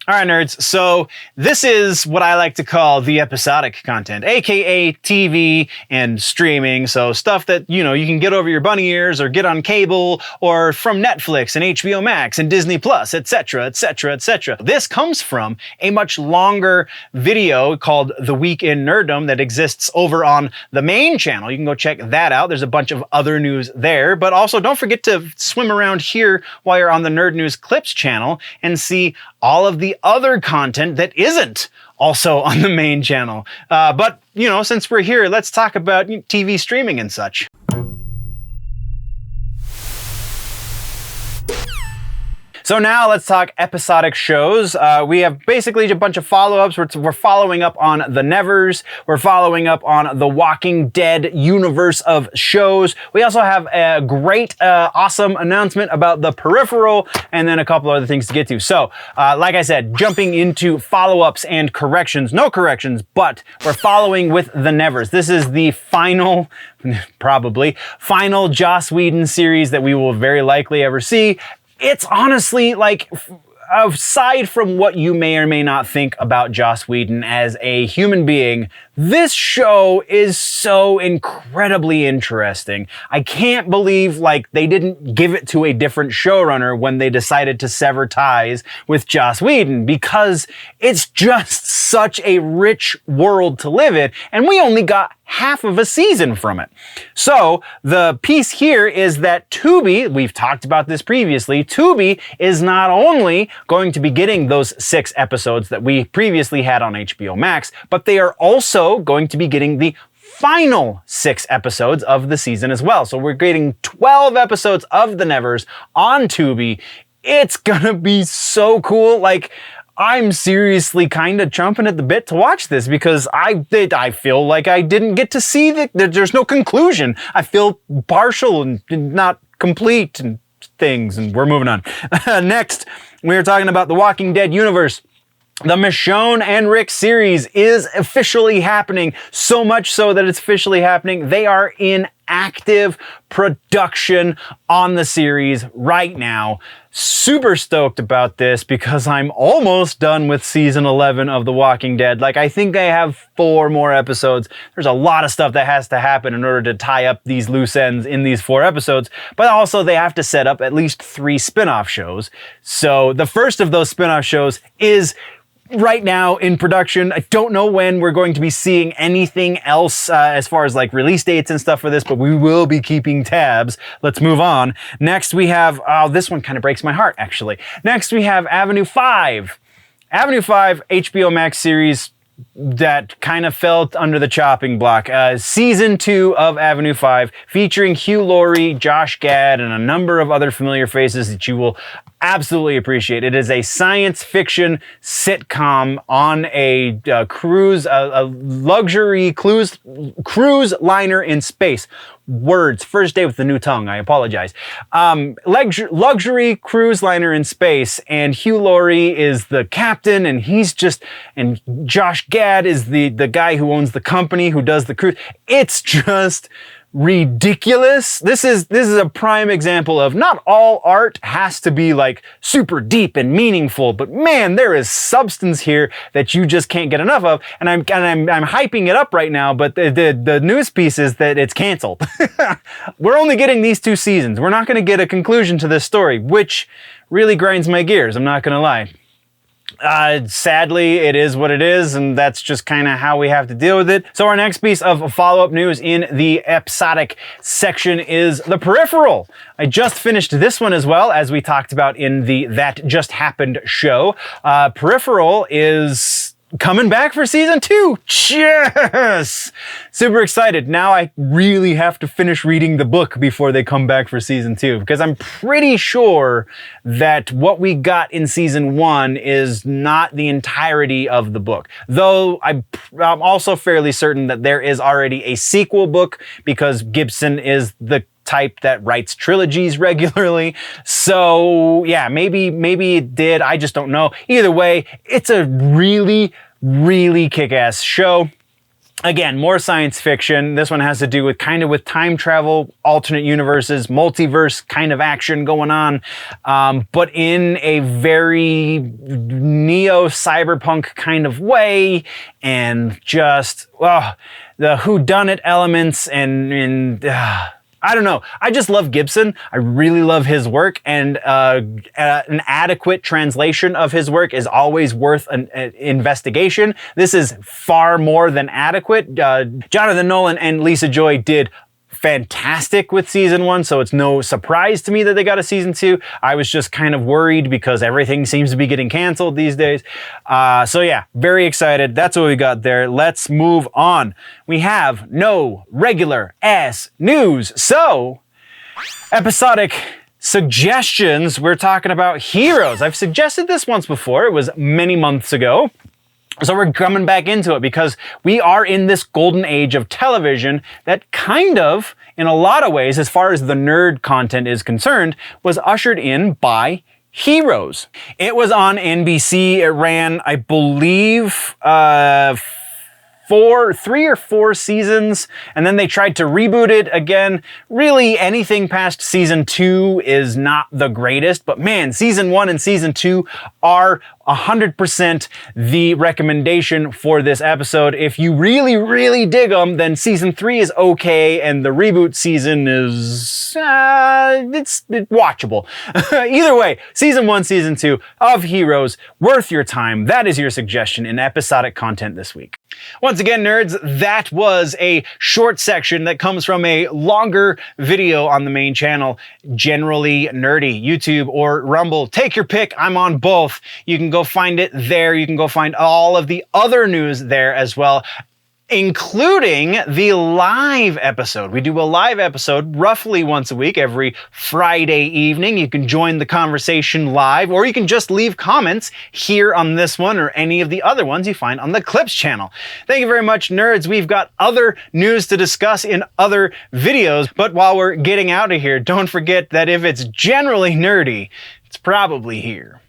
All right, nerds. So this is what I like to call the episodic content, aka TV and streaming. So stuff that, you can get over your bunny ears or get on cable or from Netflix and HBO Max and Disney Plus, etc., etc., etc. This comes from a much longer video called The Week in Nerddom that exists over on the main channel. You can go check that out. There's a bunch of other news there, but also don't forget to swim around here while you're on the Nerd News Clips channel and see all of the other content that isn't also on the main channel. But, since we're here, let's talk about TV streaming and such. So now let's talk episodic shows. We have basically a bunch of follow-ups. We're following up on The Nevers. We're following up on the Walking Dead universe of shows. We also have a great, awesome announcement about The Peripheral, and then a couple other things to get to. So, like I said, jumping into follow-ups and corrections. No corrections, but we're following with The Nevers. This is the final Joss Whedon series that we will very likely ever see. It's honestly, aside from what you may or may not think about Joss Whedon as a human being, this show is so incredibly interesting. I can't believe, they didn't give it to a different showrunner when they decided to sever ties with Joss Whedon, because it's just such a rich world to live in, and we only got half of a season from it. So the piece here is that Tubi, we've talked about this previously, Tubi is not only going to be getting those 6 episodes that we previously had on HBO Max, but they are also going to be getting the final 6 episodes of the season as well. So we're getting 12 episodes of The Nevers on Tubi. It's gonna be so cool. I'm seriously kind of chomping at the bit to watch this, because I feel like I didn't get to see there's no conclusion. I feel partial and not complete and things, and we're moving on. Next, we're talking about the Walking Dead universe. The Michonne and Rick series is officially happening, so much so that it's officially happening. They are in active production on the series right now. Super stoked about this because I'm almost done with season 11 of The Walking Dead. I think I have 4 more episodes. There's a lot of stuff that has to happen in order to tie up these loose ends in these 4 episodes, but also they have to set up at least 3 spin-off shows. So the first of those spin-off shows is right now in production. I don't know when we're going to be seeing anything else as far as release dates and stuff for this, but we will be keeping tabs. Let's move on. Next we have, this one kind of breaks my heart actually. Next we have Avenue 5. Avenue 5 HBO Max series that kind of fell under the chopping block. Season 2 of Avenue 5 featuring Hugh Laurie, Josh Gad, and a number of other familiar faces that you will absolutely appreciate. It is a science fiction sitcom on a cruise, a luxury cruise liner in space. Words, first day with the new tongue, I apologize. Luxury cruise liner in space, and Hugh Laurie is the captain, and and Josh Gad is the guy who owns the company, who does the cruise. It's just ridiculous. This is a prime example of not all art has to be super deep and meaningful, but man, there is substance here that you just can't get enough of. And I'm hyping it up right now, but the news piece is that it's canceled. We're only getting these 2 seasons. We're not going to get a conclusion to this story, which really grinds my gears. I'm not going to lie. Sadly, it is what it is, and that's just kind of how we have to deal with it. So our next piece of follow-up news in the episodic section is The Peripheral. I just finished this one as well, as we talked about in the That Just Happened show. Peripheral is coming back for season 2. Yes! Super excited. Now I really have to finish reading the book before they come back for season 2, because I'm pretty sure that what we got in season 1 is not the entirety of the book. Though I'm also fairly certain that there is already a sequel book, because Gibson is the type that writes trilogies regularly. So yeah, maybe it did. I just don't know. Either way, it's a really kick-ass show. Again, more science fiction. This one has to do with kind of with time travel, alternate universes, multiverse kind of action going on, but in a very neo-cyberpunk kind of way, and just the whodunit elements and I don't know. I just love Gibson. I really love his work, and an adequate translation of his work is always worth an investigation. This is far more than adequate. Jonathan Nolan and Lisa Joy did fantastic with season 1, so it's no surprise to me that they got a season 2. I was just kind of worried because everything seems to be getting canceled these days. So yeah, very excited. That's what we got there. Let's move on. We have no regular ass news. So, episodic suggestions. We're talking about Heroes. I've suggested this once before. It was many months ago. So we're coming back into it because we are in this golden age of television that kind of, in a lot of ways, as far as the nerd content is concerned, was ushered in by Heroes. It was on NBC. It ran, I believe, 3 or 4 seasons, and then they tried to reboot it again. Really, anything past season 2 is not the greatest, but man, season 1 and season 2 are 100% the recommendation for this episode. If you really, really dig them, then season 3 is okay, and the reboot season is, it's watchable. Either way, season 1, season 2 of Heroes, worth your time. That is your suggestion in episodic content this week. Once again, nerds, that was a short section that comes from a longer video on the main channel, Generally Nerdy, YouTube or Rumble. Take your pick. I'm on both. You can go find it there. You can go find all of the other news there as well, including the live episode. We do a live episode roughly once a week, every Friday evening. You can join the conversation live, or you can just leave comments here on this one or any of the other ones you find on the Clips channel. Thank you very much, nerds. We've got other news to discuss in other videos, but while we're getting out of here, don't forget that if it's generally nerdy, it's probably here.